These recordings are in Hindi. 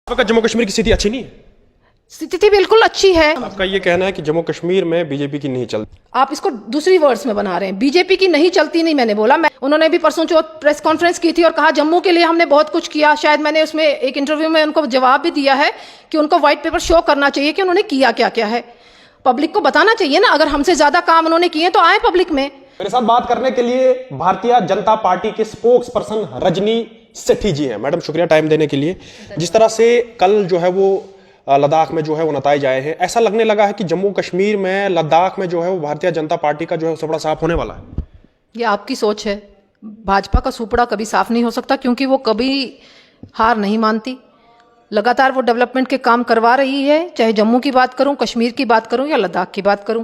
आपका जम्मू कश्मीर की स्थिति अच्छी नहीं है? स्थिति बिल्कुल अच्छी है। आपका ये कहना है कि जम्मू कश्मीर में बीजेपी की नहीं चलती। आप इसको दूसरी वर्ड्स में बना रहे हैं। बीजेपी की नहीं चलती नहीं मैंने बोला। उन्होंने भी परसों चौथ प्रेस कॉन्फ्रेंस की थी और कहा जम्मू के लिए हमने बहुत कुछ किया। शायद मैंने उसमें एक इंटरव्यू में उनको जवाब भी दिया है कि उनको व्हाइट पेपर शो करना चाहिए कि उन्होंने किया क्या क्या है। पब्लिक को बताना चाहिए ना। अगर हमसे ज्यादा काम उन्होंने किए तो आए पब्लिक में। मेरे साथ बात करने के लिए भारतीय जनता पार्टी के स्पोक्स पर्सन रजनी सेठी जी हैं। मैडम शुक्रिया टाइम देने के लिए। जिस तरह से कल जो है वो लद्दाख में जो है वो नताइज आए हैं, ऐसा लगने लगा है कि जम्मू कश्मीर में लद्दाख में जो है वो भारतीय जनता पार्टी का जो है सुपड़ा साफ होने वाला है। ये आपकी सोच है। भाजपा का सुपड़ा कभी साफ नहीं हो सकता क्योंकि वो कभी हार नहीं मानती। लगातार वो डेवलपमेंट के काम करवा रही है, चाहे जम्मू की बात करूं, कश्मीर की बात करूं या लद्दाख की बात करूं।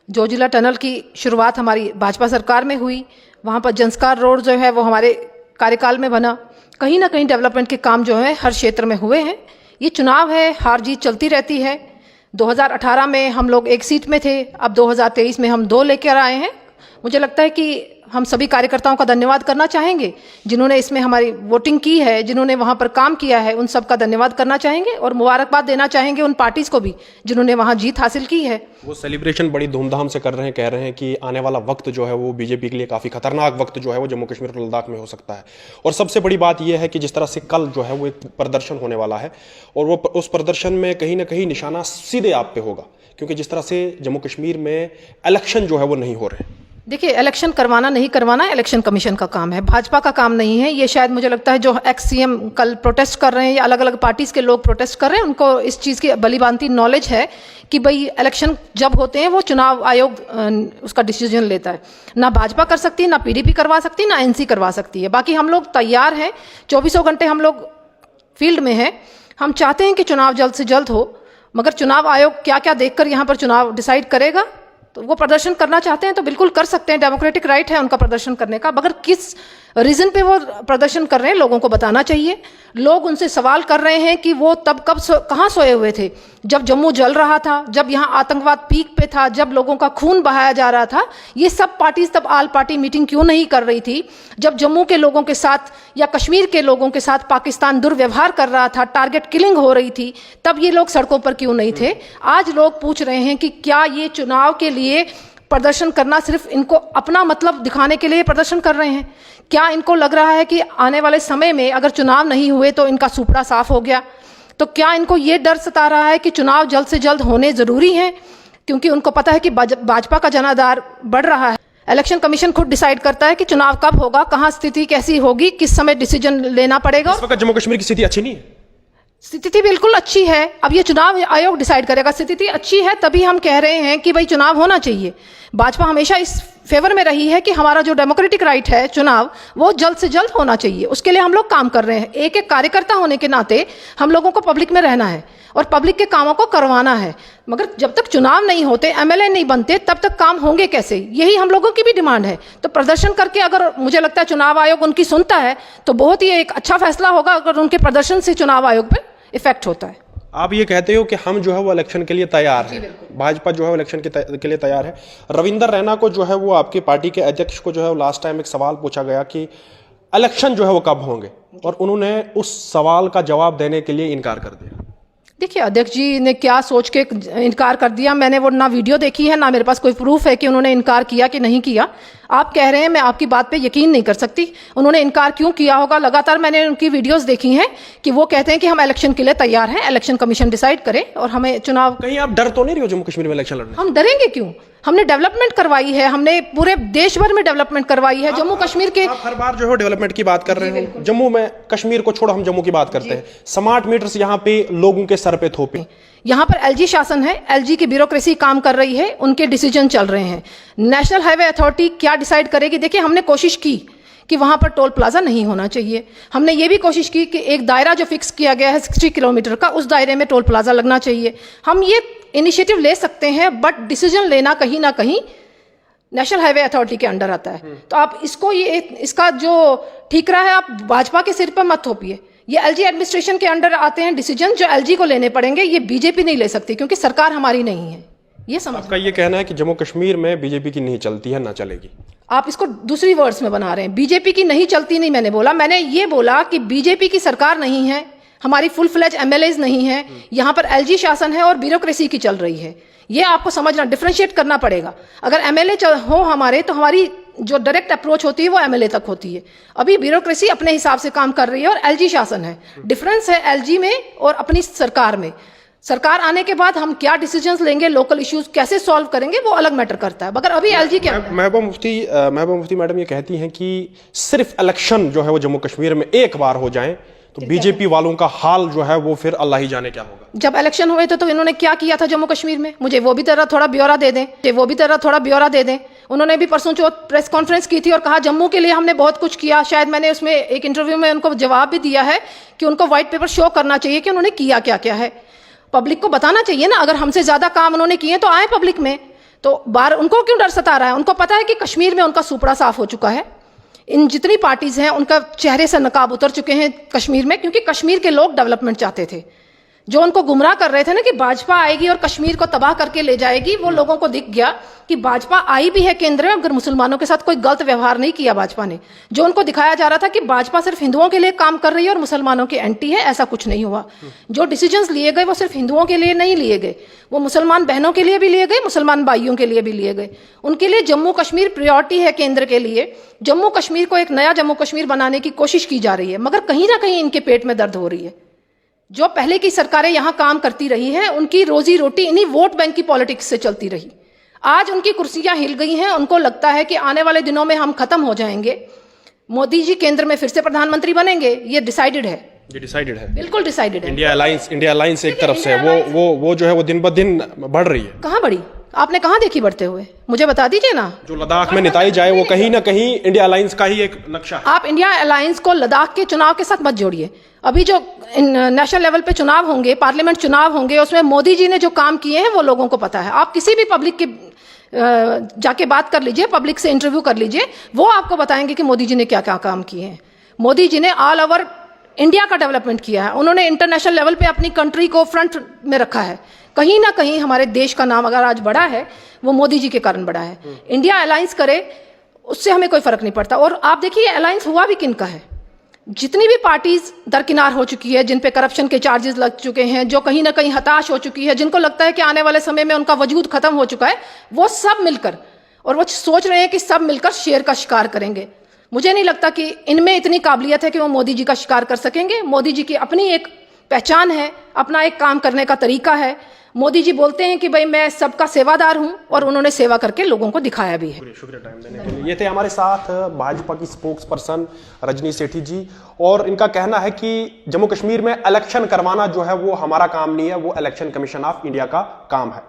जोजिला टनल की शुरुआत हमारी भाजपा सरकार में हुई। वहाँ पर जंस्कार रोड जो है वो हमारे कार्यकाल में बना। कहीं ना कहीं डेवलपमेंट के काम जो है हर क्षेत्र में हुए हैं। ये चुनाव है, हार जीत चलती रहती है। 2018 में हम लोग एक सीट में थे, अब 2023 में हम 2 लेकर आए हैं। मुझे लगता है कि हम सभी कार्यकर्ताओं का धन्यवाद करना चाहेंगे जिन्होंने इसमें हमारी वोटिंग की है, जिन्होंने वहाँ पर काम किया है। उन सब का धन्यवाद करना चाहेंगे और मुबारकबाद देना चाहेंगे उन पार्टीज को भी जिन्होंने वहाँ जीत हासिल की है। वो सेलिब्रेशन बड़ी धूमधाम से कर रहे हैं, कह रहे हैं कि आने वाला वक्त जो है वो बीजेपी के लिए काफी खतरनाक वक्त जो है वो जम्मू कश्मीर और लद्दाख में हो सकता है। और सबसे बड़ी बात यह है कि जिस तरह से कल जो है वो एक प्रदर्शन होने वाला है और वो उस प्रदर्शन में कहीं ना कहीं निशाना सीधे आप पे होगा, क्योंकि जिस तरह से जम्मू कश्मीर में इलेक्शन जो है वो नहीं हो रहे। देखिए, इलेक्शन करवाना नहीं करवाना इलेक्शन कमीशन का काम है, भाजपा का काम नहीं है। ये शायद मुझे लगता है जो एक्स सीएम कल प्रोटेस्ट कर रहे हैं या अलग अलग पार्टीज के लोग प्रोटेस्ट कर रहे हैं, उनको इस चीज़ की भलीभांति नॉलेज है कि भाई इलेक्शन जब होते हैं वो चुनाव आयोग उसका डिसीजन लेता है। ना भाजपा कर सकती है, ना पीडीपी करवा सकती है, ना एनसी करवा सकती है। बाकी हम लोग तैयार हैं, 24 घंटे हम लोग फील्ड में हैं। हम चाहते हैं कि चुनाव जल्द से जल्द हो, मगर चुनाव आयोग क्या क्या देखकर यहाँ पर चुनाव डिसाइड करेगा। तो वो प्रदर्शन करना चाहते हैं तो बिल्कुल कर सकते हैं, डेमोक्रेटिक राइट है उनका प्रदर्शन करने का। मगर किस रीजन पे वो प्रदर्शन कर रहे हैं लोगों को बताना चाहिए। लोग उनसे सवाल कर रहे हैं कि वो तब कहाँ सोए हुए थे जब जम्मू जल रहा था, जब यहाँ आतंकवाद पीक पे था, जब लोगों का खून बहाया जा रहा था। ये सब पार्टीज तब आल पार्टी मीटिंग क्यों नहीं कर रही थी? जब जम्मू के लोगों के साथ या कश्मीर के लोगों के साथ पाकिस्तान दुर्व्यवहार कर रहा था, टारगेट किलिंग हो रही थी, तब ये लोग सड़कों पर क्यों नहीं थे? आज लोग पूछ रहे हैं कि क्या ये चुनाव के लिए प्रदर्शन करना सिर्फ इनको अपना मतलब दिखाने के लिए प्रदर्शन कर रहे हैं? क्या इनको लग रहा है कि आने वाले समय में अगर चुनाव नहीं हुए तो इनका सुपड़ा साफ हो गया? तो क्या इनको ये डर सता रहा है कि चुनाव जल्द से जल्द होने जरूरी हैं? क्योंकि उनको पता है कि भाजपा का जनाधार बढ़ रहा है। इलेक्शन कमीशन खुद डिसाइड करता है कि चुनाव कब होगा, कहाँ स्थिति कैसी होगी, किस समय डिसीजन लेना पड़ेगा। इस वक्त जम्मू कश्मीर की स्थिति अच्छी नहीं है? स्थिति बिल्कुल अच्छी है। अब ये चुनाव आयोग डिसाइड करेगा। स्थिति अच्छी है तभी हम कह रहे हैं कि भाई चुनाव होना चाहिए। भाजपा हमेशा इस फेवर में रही है कि हमारा जो डेमोक्रेटिक राइट है चुनाव, वो जल्द से जल्द होना चाहिए। उसके लिए हम लोग काम कर रहे हैं। एक एक कार्यकर्ता होने के नाते हम लोगों को पब्लिक में रहना है और पब्लिक के कामों को करवाना है। मगर जब तक चुनाव नहीं होते, एमएलए नहीं बनते, तब तक काम होंगे कैसे? यही हम लोगों की भी डिमांड है। तो प्रदर्शन करके अगर मुझे लगता है चुनाव आयोग उनकी सुनता है तो बहुत ही एक अच्छा फैसला होगा अगर उनके प्रदर्शन से चुनाव आयोग पर इफेक्ट होता है। आप ये कहते हो कि हम जो है वो इलेक्शन के लिए तैयार हैं, भाजपा जो है वो इलेक्शन के लिए तैयार है। रविंदर रैना को जो है वो आपकी पार्टी के अध्यक्ष को जो है लास्ट टाइम एक सवाल पूछा गया कि इलेक्शन जो है वो कब होंगे, और उन्होंने उस सवाल का जवाब देने के लिए इनकार कर दिया। देखिए, अध्यक्ष जी ने क्या सोच के इनकार कर दिया, मैंने वो ना वीडियो देखी है ना मेरे पास कोई प्रूफ है कि उन्होंने इनकार किया कि नहीं किया। आप कह रहे हैं, मैं आपकी बात पे यकीन नहीं कर सकती। उन्होंने इनकार क्यों किया होगा? लगातार मैंने उनकी वीडियोस देखी हैं कि वो कहते हैं कि हम इलेक्शन के लिए तैयार हैं, इलेक्शन कमीशन डिसाइड करे और हमें चुनाव। कहीं आप डर तो नहीं रही हो जम्मू कश्मीर में इलेक्शन लड़ने? हम डरेंगे क्यों? हमने डेवलपमेंट करवाई है, हमने पूरे देश भर में डेवलपमेंट करवाई है। जम्मू कश्मीर के आप हर बार जो है डेवलपमेंट की बात कर रहे हो। जम्मू में, कश्मीर को छोड़ो, हम जम्मू की बात करते हैं। स्मार्ट मीटर्स यहाँ पे लोगों के सर पे थोपे। यहाँ पर एलजी शासन है, एलजी की ब्यूरोक्रेसी काम कर रही है, उनके डिसीजन चल रहे हैं। नेशनल हाईवे अथॉरिटी क्या डिसाइड करेगी? देखिए, हमने कोशिश की कि वहां पर टोल प्लाजा नहीं होना चाहिए। हमने ये भी कोशिश की कि एक दायरा जो फिक्स किया गया है 60 किलोमीटर का, उस दायरे में टोल प्लाजा लगना चाहिए। हम ये इनिशिएटिव ले सकते हैं, बट डिसीजन लेना कहीं ना कहीं नेशनल हाईवे अथॉरिटी के अंडर आता है। तो आप इसको इसका जो ठीकरा है आप भाजपा के सिर पर मत थोपिए। ये एलजी एडमिनिस्ट्रेशन के अंडर आते हैं डिसीजन, जो एलजी को लेने पड़ेंगे। ये बीजेपी नहीं ले सकती क्योंकि सरकार हमारी नहीं है। ये समझ। आपका ये कहना है कि जम्मू कश्मीर में बीजेपी की नहीं चलती है, ना चलेगी। आप इसको दूसरी वर्ड्स में बना रहे हैं। बीजेपी की नहीं चलती नहीं मैंने बोला, मैंने ये बोला कि बीजेपी की सरकार नहीं है, हमारी फुल फ्लेज एमएलएज नहीं है, यहाँ पर एलजी शासन है और ब्यूरोक्रेसी की चल रही है। ये आपको समझना, डिफरेंशिएट करना पड़ेगा। अगर एमएलए हो हमारे, तो हमारी जो डायरेक्ट अप्रोच होती है वो एमएलए तक होती है। अभी ब्यूरोक्रेसी अपने हिसाब से काम कर रही है और एलजी शासन है। डिफरेंस है एलजी में और अपनी सरकार में। सरकार आने के बाद हम क्या डिसीजंस लेंगे, लोकल इश्यूज कैसे सॉल्व करेंगे, वो अलग मैटर करता है। मगर अभी एलजी क्या, महबूबा मुफ्ती मैडम ये कहती हैं कि सिर्फ इलेक्शन जो है वो जम्मू कश्मीर में एक बार हो जाएं तो बीजेपी वालों का हाल जो है वो फिर अल्लाह ही जाने क्या होगा। जब इलेक्शन हुए थे तो इन्होंने क्या किया था जम्मू कश्मीर में, मुझे वो भी थोड़ा ब्यौरा दे दें। उन्होंने भी परसों चौथ प्रेस कॉन्फ्रेंस की थी और कहा जम्मू के लिए हमने बहुत कुछ किया। शायद मैंने उसमें एक इंटरव्यू में उनको जवाब भी दिया है कि उनको व्हाइट पेपर शो करना चाहिए कि उन्होंने किया क्या क्या है। पब्लिक को बताना चाहिए ना, अगर हमसे ज्यादा काम उन्होंने किए तो आए पब्लिक में। तो बाहर उनको क्यों डर सता रहा है? उनको पता है कि कश्मीर में उनका सुपड़ा साफ हो चुका है। इन जितनी पार्टीज हैं उनका चेहरे से नकाब उतर चुके हैं कश्मीर में, क्योंकि कश्मीर के लोग डेवलपमेंट चाहते थे। जो उनको गुमराह कर रहे थे ना कि भाजपा आएगी और कश्मीर को तबाह करके ले जाएगी, वो लोगों को दिख गया कि भाजपा आई भी है केंद्र में, अगर मुसलमानों के साथ कोई गलत व्यवहार नहीं किया भाजपा ने। जो उनको दिखाया जा रहा था कि भाजपा सिर्फ हिंदुओं के लिए काम कर रही है और मुसलमानों के एंटी है, ऐसा कुछ नहीं हुआ। जो डिसीजंस लिए गए वो सिर्फ हिंदुओं के लिए नहीं लिए गए, वो मुसलमान बहनों के लिए भी लिए गए, मुसलमान भाइयों के लिए भी लिए गए। उनके लिए जम्मू कश्मीर प्रायोरिटी है केंद्र के लिए। जम्मू कश्मीर को एक नया जम्मू कश्मीर बनाने की कोशिश की जा रही है, मगर कहीं ना कहीं इनके पेट में दर्द हो रही है। जो पहले की सरकारें यहां काम करती रही हैं, उनकी रोजी रोटी इन्हीं वोट बैंक की पॉलिटिक्स से चलती रही। आज उनकी कुर्सियां हिल गई हैं, उनको लगता है कि आने वाले दिनों में हम खत्म हो जाएंगे, मोदी जी केंद्र में फिर से प्रधानमंत्री बनेंगे। ये डिसाइडेड है, ये डिसाइडेड है, बिल्कुल डिसाइडेड है। इंडिया अलायंस एक तरफ से वो जो है वो दिन ब दिन बढ़ रही है। कहां बढ़ी? आपने कहां देखी बढ़ते हुए? मुझे बता दीजिए ना। जो लद्दाख में निताई जाए वो कहीं ना कहीं इंडिया अलायंस का ही एक नक्शा है। आप इंडिया अलायंस को लद्दाख के चुनाव के साथ मत जोड़िए। अभी जो नेशनल लेवल पे चुनाव होंगे, पार्लियामेंट चुनाव होंगे, उसमें मोदी जी ने जो काम किए हैं वो लोगों को पता है। आप किसी भी पब्लिक के जाके बात कर लीजिए, पब्लिक से इंटरव्यू कर लीजिए, वो आपको बताएंगे कि मोदी जी ने क्या क्या काम किए हैं। मोदी जी ने ऑल ओवर इंडिया का डेवलपमेंट किया है। उन्होंने इंटरनेशनल लेवल पे अपनी कंट्री को फ्रंट में रखा है। कहीं ना कहीं हमारे देश का नाम अगर आज बढ़ा है वो मोदी जी के कारण बढ़ा है। इंडिया अलायंस करे उससे हमें कोई फर्क नहीं पड़ता। और आप देखिए अलायंस हुआ भी किन का है। जितनी भी पार्टीज दरकिनार हो चुकी है, जिन पे करप्शन के चार्जेस लग चुके हैं, जो कहीं ना कहीं हताश हो चुकी है, जिनको लगता है कि आने वाले समय में उनका वजूद खत्म हो चुका है, वो सब मिलकर, और वो सोच रहे हैं कि सब मिलकर शेर का शिकार करेंगे। मुझे नहीं लगता कि इनमें इतनी काबिलियत है कि वो मोदी जी का शिकार कर सकेंगे। मोदी जी की अपनी एक पहचान है, अपना एक काम करने का तरीका है। मोदी जी बोलते हैं कि भाई मैं सबका सेवादार हूं, और उन्होंने सेवा करके लोगों को दिखाया भी है। शुक्रिया टाइम देने के लिए। ये थे हमारे साथ भाजपा की स्पोक्स पर्सन रजनी सेठी जी, और इनका कहना है कि जम्मू कश्मीर में इलेक्शन करवाना जो है वो हमारा काम नहीं है, वो इलेक्शन कमीशन ऑफ इंडिया का काम है।